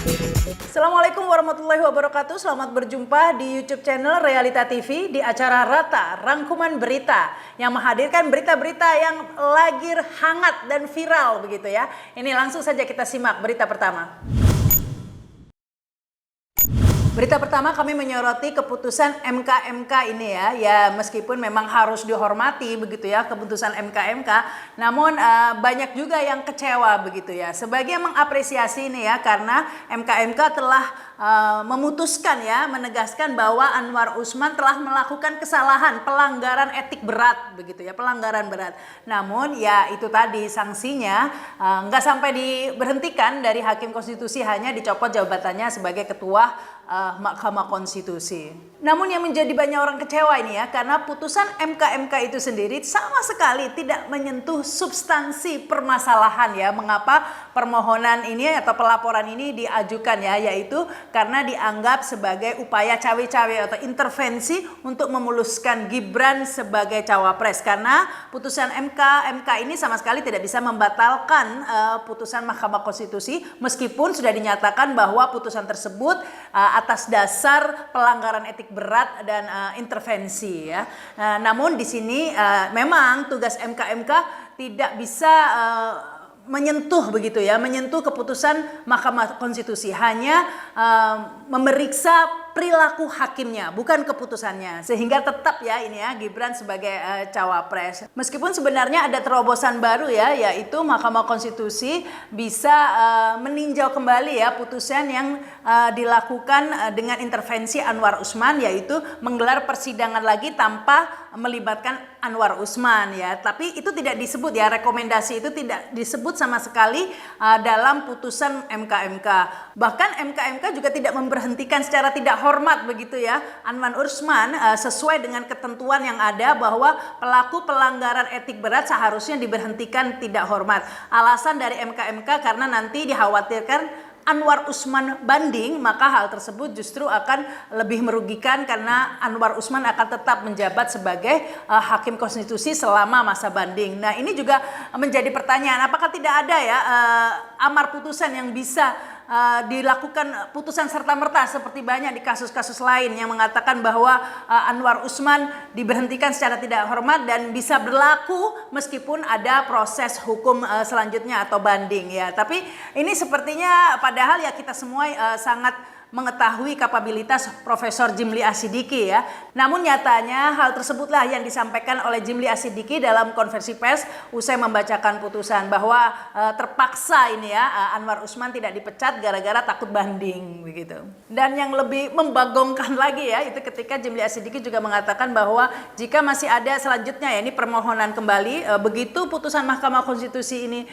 Assalamualaikum warahmatullahi wabarakatuh. Selamat berjumpa di YouTube channel Realita TV di acara Rata Rangkuman Berita yang menghadirkan berita-berita yang lagi hangat dan viral begitu ya. Ini langsung saja kita simak berita pertama. Berita pertama kami menyoroti keputusan MK ini ya meskipun memang harus dihormati begitu ya keputusan MK, namun banyak juga yang kecewa begitu ya. Sebagai mengapresiasi ini ya karena MK telah memutuskan ya menegaskan bahwa Anwar Usman telah melakukan kesalahan pelanggaran etik berat begitu ya, pelanggaran berat. Namun ya itu tadi sanksinya nggak sampai diberhentikan dari Hakim Konstitusi, hanya dicopot jabatannya sebagai ketua Mahkamah Konstitusi. Namun yang menjadi banyak orang kecewa ini ya karena putusan MK itu sendiri sama sekali tidak menyentuh substansi permasalahan ya mengapa permohonan ini atau pelaporan ini diajukan ya, yaitu karena dianggap sebagai upaya cawe-cawe atau intervensi untuk memuluskan Gibran sebagai cawapres, karena putusan MK ini sama sekali tidak bisa membatalkan putusan Mahkamah Konstitusi meskipun sudah dinyatakan bahwa putusan tersebut atas dasar pelanggaran etik berat dan intervensi ya. Namun di sini memang tugas MK tidak bisa menyentuh begitu ya, menyentuh keputusan Mahkamah Konstitusi, hanya memeriksa perilaku hakimnya, bukan keputusannya, sehingga tetap ya ini ya Gibran sebagai cawapres. Meskipun sebenarnya ada terobosan baru ya, yaitu Mahkamah Konstitusi bisa meninjau kembali ya putusan yang dilakukan dengan intervensi Anwar Usman, yaitu menggelar persidangan lagi tanpa melibatkan Anwar Usman ya. Tapi itu tidak disebut ya, rekomendasi itu tidak disebut sama sekali dalam putusan MK. Bahkan MK juga tidak memberhentikan secara tidak hormat begitu ya Anwar Usman sesuai dengan ketentuan yang ada bahwa pelaku pelanggaran etik berat seharusnya diberhentikan tidak hormat. Alasan dari MK karena nanti dikhawatirkan Anwar Usman banding, maka hal tersebut justru akan lebih merugikan karena Anwar Usman akan tetap menjabat sebagai Hakim Konstitusi selama masa banding. Nah ini juga menjadi pertanyaan, apakah tidak ada ya amar putusan yang bisa dilakukan putusan serta-merta seperti banyak di kasus-kasus lain yang mengatakan bahwa Anwar Usman diberhentikan secara tidak hormat dan bisa berlaku meskipun ada proses hukum selanjutnya atau banding ya. Tapi ini sepertinya padahal ya kita semua sangat mengetahui kapabilitas Profesor Jimli Asidiki ya. Namun nyatanya hal tersebutlah yang disampaikan oleh Jimli Asidiki dalam konversi pers usai membacakan putusan bahwa terpaksa ini ya Anwar Usman tidak dipecat gara-gara takut banding begitu. Dan yang lebih membagongkan lagi ya itu ketika Jimli Asidiki juga mengatakan bahwa jika masih ada selanjutnya ya ini permohonan kembali begitu putusan Mahkamah Konstitusi ini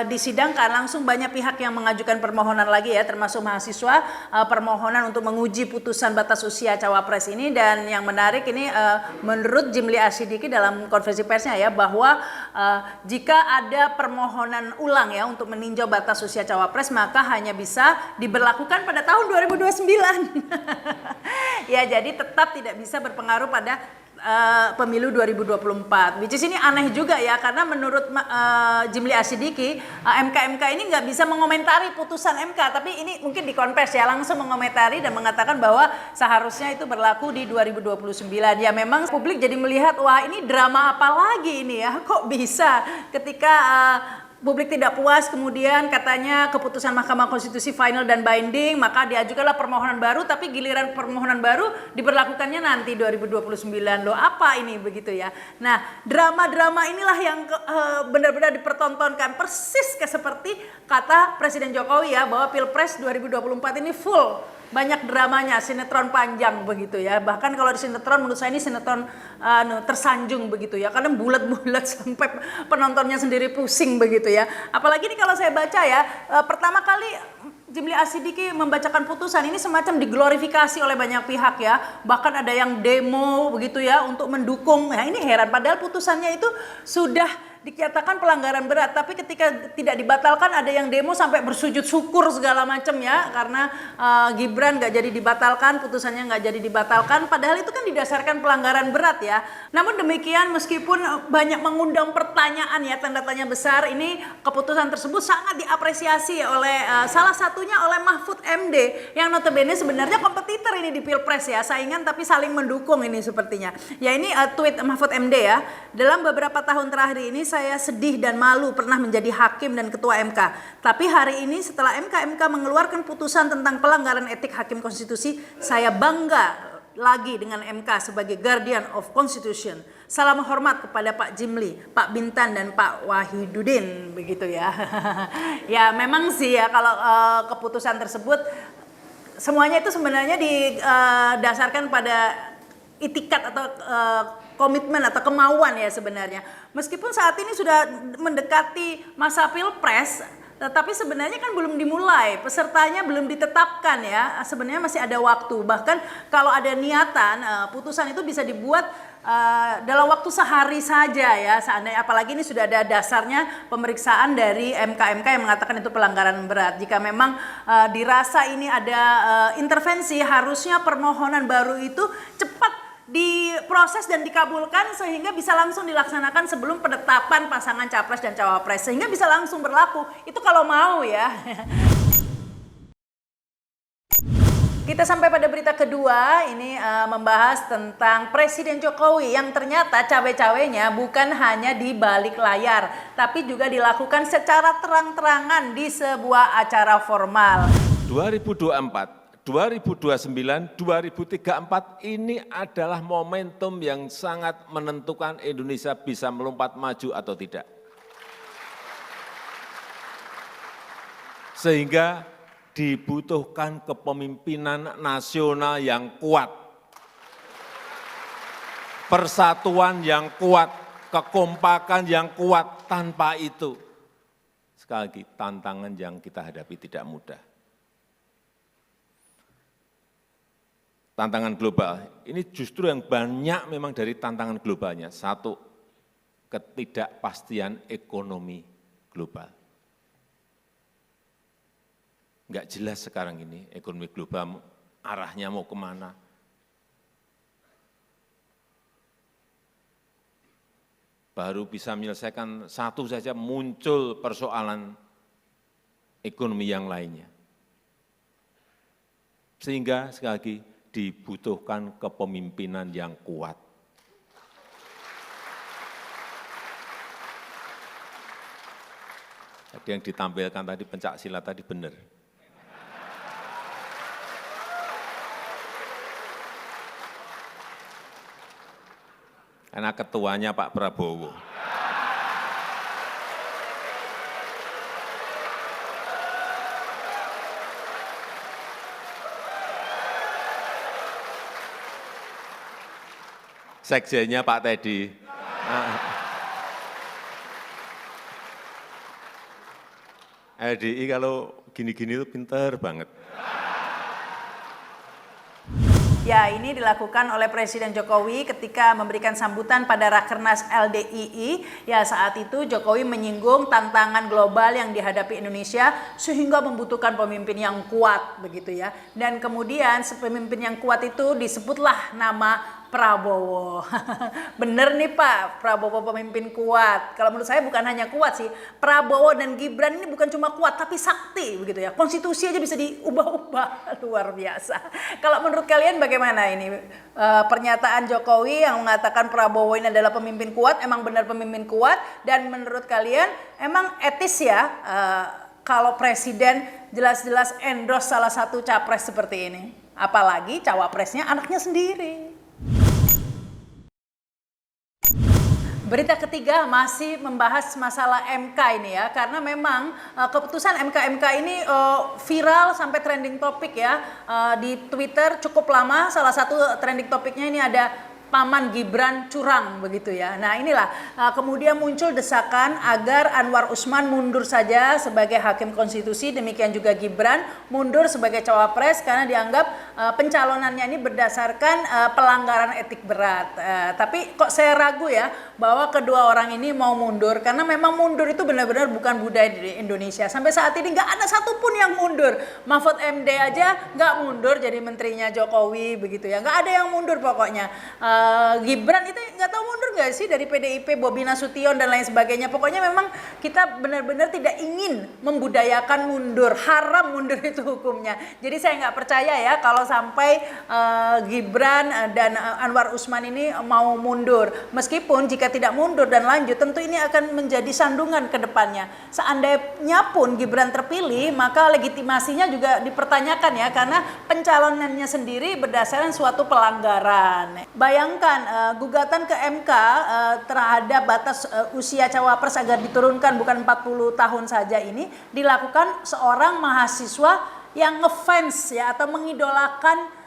disidangkan, langsung banyak pihak yang mengajukan permohonan lagi ya, termasuk mahasiswa permohonan untuk menguji putusan batas usia cawapres ini. Dan yang menarik ini menurut Jimli Asidiki dalam konferensi persnya ya bahwa jika ada permohonan ulang ya untuk meninjau batas usia cawapres maka hanya bisa diberlakukan pada tahun 2029 ya, jadi tetap tidak bisa berpengaruh pada pemilu 2024. Which is ini aneh juga ya karena menurut Jimli Asidiki MK ini nggak bisa mengomentari putusan MK, tapi ini mungkin di konversi ya langsung mengomentari dan mengatakan bahwa seharusnya itu berlaku di 2029. Ya memang publik jadi melihat wah ini drama apa lagi ini ya, kok bisa ketika publik tidak puas kemudian katanya keputusan Mahkamah Konstitusi final dan binding, maka diajukanlah permohonan baru, tapi giliran permohonan baru diberlakukannya nanti 2029. Loh apa ini begitu ya. Nah drama-drama inilah yang benar-benar dipertontonkan persis seperti kata Presiden Jokowi ya bahwa Pilpres 2024 ini full banyak dramanya, sinetron panjang begitu ya. Bahkan kalau di sinetron menurut saya ini sinetron tersanjung begitu ya, karena bulat-bulat sampai penontonnya sendiri pusing begitu ya. Apalagi ini kalau saya baca ya pertama kali Jimli Asidiki membacakan putusan ini semacam diglorifikasi oleh banyak pihak ya, bahkan ada yang demo begitu ya untuk mendukung. Nah ini heran, padahal putusannya itu sudah dinyatakan pelanggaran berat, tapi ketika tidak dibatalkan ada yang demo sampai bersujud syukur segala macam ya, karena Gibran nggak jadi dibatalkan, putusannya nggak jadi dibatalkan, padahal itu kan didasarkan pelanggaran berat ya. Namun demikian, meskipun banyak mengundang pertanyaan ya, tanda tanya besar, ini keputusan tersebut sangat diapresiasi oleh salah satunya oleh Mahfud MD yang notabene sebenarnya kompetitor ini di Pilpres ya, saingan tapi saling mendukung ini sepertinya. Ya ini tweet Mahfud MD ya, dalam beberapa tahun terakhir ini saya sedih dan malu pernah menjadi hakim dan ketua MK. Tapi hari ini setelah MK mengeluarkan putusan tentang pelanggaran etik hakim konstitusi, saya bangga lagi dengan MK sebagai guardian of constitution. Salam hormat kepada Pak Jimli, Pak Bintan dan Pak Wahidudin, begitu ya. Ya memang sih ya, kalau keputusan tersebut semuanya itu sebenarnya didasarkan pada itikat atau komitmen atau kemauan ya sebenarnya. Meskipun saat ini sudah mendekati masa Pilpres, tapi sebenarnya kan belum dimulai, pesertanya belum ditetapkan ya, sebenarnya masih ada waktu. Bahkan kalau ada niatan, putusan itu bisa dibuat dalam waktu sehari saja ya, seandainya, apalagi ini sudah ada dasarnya pemeriksaan dari MK yang mengatakan itu pelanggaran berat. Jika memang dirasa ini ada intervensi, harusnya permohonan baru itu cepat diproses dan dikabulkan sehingga bisa langsung dilaksanakan sebelum penetapan pasangan capres dan cawapres, sehingga bisa langsung berlaku. Itu kalau mau ya. Kita sampai pada berita kedua, ini membahas tentang Presiden Jokowi yang ternyata cawe-cawenya bukan hanya di balik layar, tapi juga dilakukan secara terang-terangan di sebuah acara formal. 2024 2029, 2034 ini adalah momentum yang sangat menentukan Indonesia bisa melompat maju atau tidak. Sehingga dibutuhkan kepemimpinan nasional yang kuat, persatuan yang kuat, kekompakan yang kuat. Tanpa itu, sekali lagi, tantangan yang kita hadapi tidak mudah. Tantangan global, ini justru yang banyak memang dari tantangan globalnya. Satu, ketidakpastian ekonomi global. Enggak jelas sekarang ini ekonomi global arahnya mau kemana. Baru bisa menyelesaikan satu saja, muncul persoalan ekonomi yang lainnya. Sehingga sekali lagi, dibutuhkan kepemimpinan yang kuat. Jadi yang ditampilkan tadi pencak silat tadi benar. Karena ketuanya Pak Prabowo. Sekjennya Pak Teddy. LDI kalau gini-gini itu pinter banget. Ya, ini dilakukan oleh Presiden Jokowi ketika memberikan sambutan pada Rakernas LDII. Ya, saat itu Jokowi menyinggung tantangan global yang dihadapi Indonesia sehingga membutuhkan pemimpin yang kuat, begitu ya. Dan kemudian pemimpin yang kuat itu disebutlah nama Prabowo. Bener nih Pak, Prabowo pemimpin kuat. Kalau menurut saya bukan hanya kuat sih, Prabowo dan Gibran ini bukan cuma kuat tapi sakti, begitu ya. Konstitusi aja bisa diubah-ubah, luar biasa. Kalau menurut kalian bagaimana ini pernyataan Jokowi yang mengatakan Prabowo ini adalah pemimpin kuat, emang benar pemimpin kuat? Dan menurut kalian emang etis ya kalau presiden jelas-jelas endorse salah satu capres seperti ini? Apalagi cawapresnya anaknya sendiri. Berita ketiga masih membahas masalah MK ini ya, karena memang keputusan MK ini viral sampai trending topik ya di Twitter cukup lama. Salah satu trending topiknya ini ada paman Gibran curang begitu ya. Nah inilah kemudian muncul desakan agar Anwar Usman mundur saja sebagai hakim konstitusi, demikian juga Gibran mundur sebagai cawapres karena dianggap pencalonannya ini berdasarkan pelanggaran etik berat. Tapi kok saya ragu ya bahwa kedua orang ini mau mundur karena memang mundur itu benar-benar bukan budaya di Indonesia. Sampai saat ini nggak ada satupun yang mundur. Mahfud MD aja nggak mundur jadi menterinya Jokowi begitu ya. Nggak ada yang mundur pokoknya. Gibran itu nggak tahu mundur nggak sih dari PDIP, Bobi Nasution dan lain sebagainya. Pokoknya memang kita benar-benar tidak ingin membudayakan mundur, haram mundur itu hukumnya. Jadi saya nggak percaya ya kalau sampai Gibran dan Anwar Usman ini mau mundur. Meskipun jika tidak mundur dan lanjut, tentu ini akan menjadi sandungan ke depannya. Seandainya pun Gibran terpilih, maka legitimasinya juga dipertanyakan ya, karena pencalonannya sendiri berdasarkan suatu pelanggaran. Bayangkan gugatan ke MK terhadap batas usia cawapres agar diturunkan bukan 40 tahun saja ini dilakukan seorang mahasiswa yang ngefans ya atau mengidolakan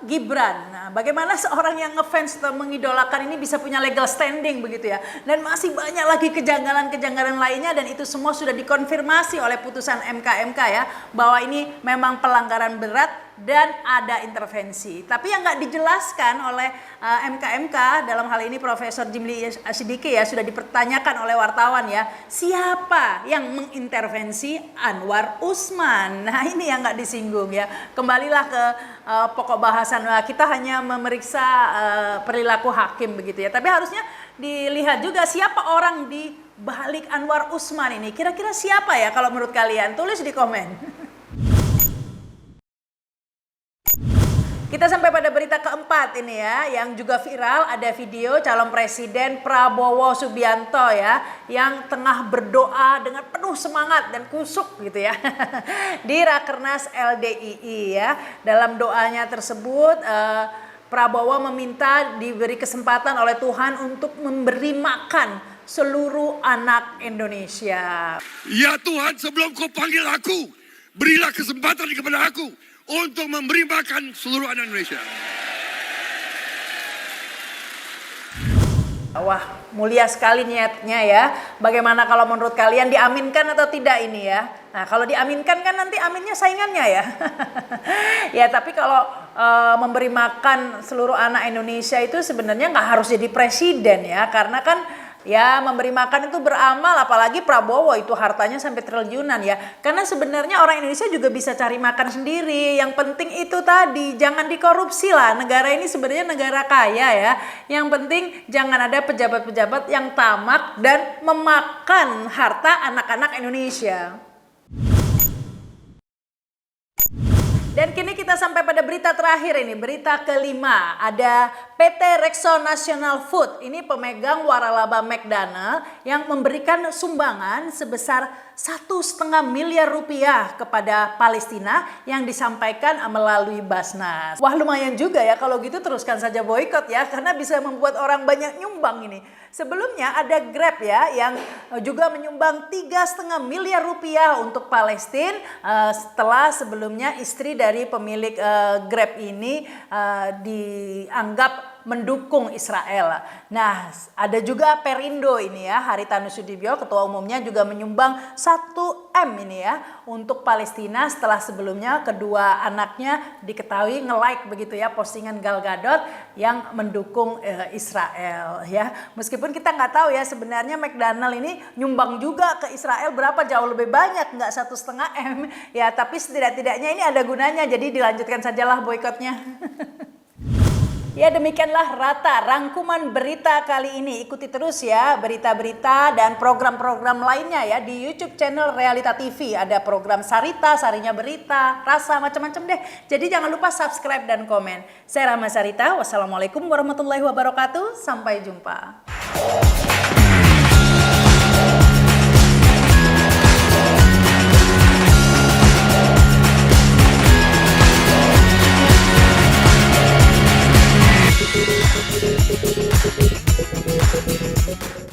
Gibran. Nah, bagaimana seorang yang ngefans atau mengidolakan ini bisa punya legal standing begitu ya. Dan masih banyak lagi kejanggalan-kejanggalan lainnya dan itu semua sudah dikonfirmasi oleh putusan MK ya bahwa ini memang pelanggaran berat dan ada intervensi. Tapi yang nggak dijelaskan oleh MK dalam hal ini Profesor Jimli Asidiki ya sudah dipertanyakan oleh wartawan ya, siapa yang mengintervensi Anwar Usman? Nah ini yang nggak disinggung ya. Kembalilah ke pokok bahasan, kita hanya memeriksa perilaku hakim begitu ya. Tapi harusnya dilihat juga siapa orang di balik Anwar Usman ini. Kira-kira siapa ya kalau menurut kalian? Tulis di komen. Kita sampai pada berita keempat ini ya, yang juga viral, ada video calon presiden Prabowo Subianto ya, yang tengah berdoa dengan penuh semangat dan kusuk gitu ya, di Rakernas LDII ya. Dalam doanya tersebut, Prabowo meminta diberi kesempatan oleh Tuhan untuk memberi makan seluruh anak Indonesia. Ya Tuhan, sebelum kau panggil aku, berilah kesempatan kepada aku untuk memberi makan seluruh anak Indonesia. Wah, mulia sekali niatnya ya. Bagaimana kalau menurut kalian diaminkan atau tidak ini ya? Nah, kalau diaminkan kan nanti aminnya saingannya ya. Ya, tapi kalau memberi makan seluruh anak Indonesia itu sebenarnya nggak harus jadi presiden ya. Karena kan ya memberi makan itu beramal, apalagi Prabowo itu hartanya sampai triliunan ya. Karena sebenarnya orang Indonesia juga bisa cari makan sendiri. Yang penting itu tadi, jangan dikorupsi lah. Negara ini sebenarnya negara kaya ya. Yang penting jangan ada pejabat-pejabat yang tamak dan memakan harta anak-anak Indonesia. Dan kini kita sampai pada berita terakhir ini, berita kelima. Ada PT Rexona National Food, ini pemegang waralaba McDonald yang memberikan sumbangan sebesar 1,5 miliar rupiah kepada Palestina yang disampaikan melalui Basnas. Wah lumayan juga ya, kalau gitu teruskan saja boikot ya, karena bisa membuat orang banyak nyumbang ini. Sebelumnya ada Grab ya yang juga menyumbang 3,5 miliar rupiah untuk Palestina setelah sebelumnya istri dari pemilik Grab ini dianggap mendukung Israel. Nah, ada juga Perindo ini ya, Haritanu Sudibyo, ketua umumnya juga menyumbang 1 M ini ya untuk Palestina setelah sebelumnya kedua anaknya diketahui nge-like begitu ya postingan Gal Gadot yang mendukung Israel ya. Meskipun kita nggak tahu ya sebenarnya McDonald ini nyumbang juga ke Israel berapa, jauh lebih banyak, nggak 1,5 M ya, tapi setidak-tidaknya ini ada gunanya, jadi dilanjutkan sajalah boikotnya. Ya demikianlah Rata rangkuman berita kali ini. Ikuti terus ya berita-berita dan program-program lainnya ya di YouTube channel Realita TV. Ada program Sarita, Sarinya Berita, Rasa, macam-macam deh. Jadi jangan lupa subscribe dan komen. Saya Rahma Sarita, wassalamualaikum warahmatullahi wabarakatuh. Sampai jumpa.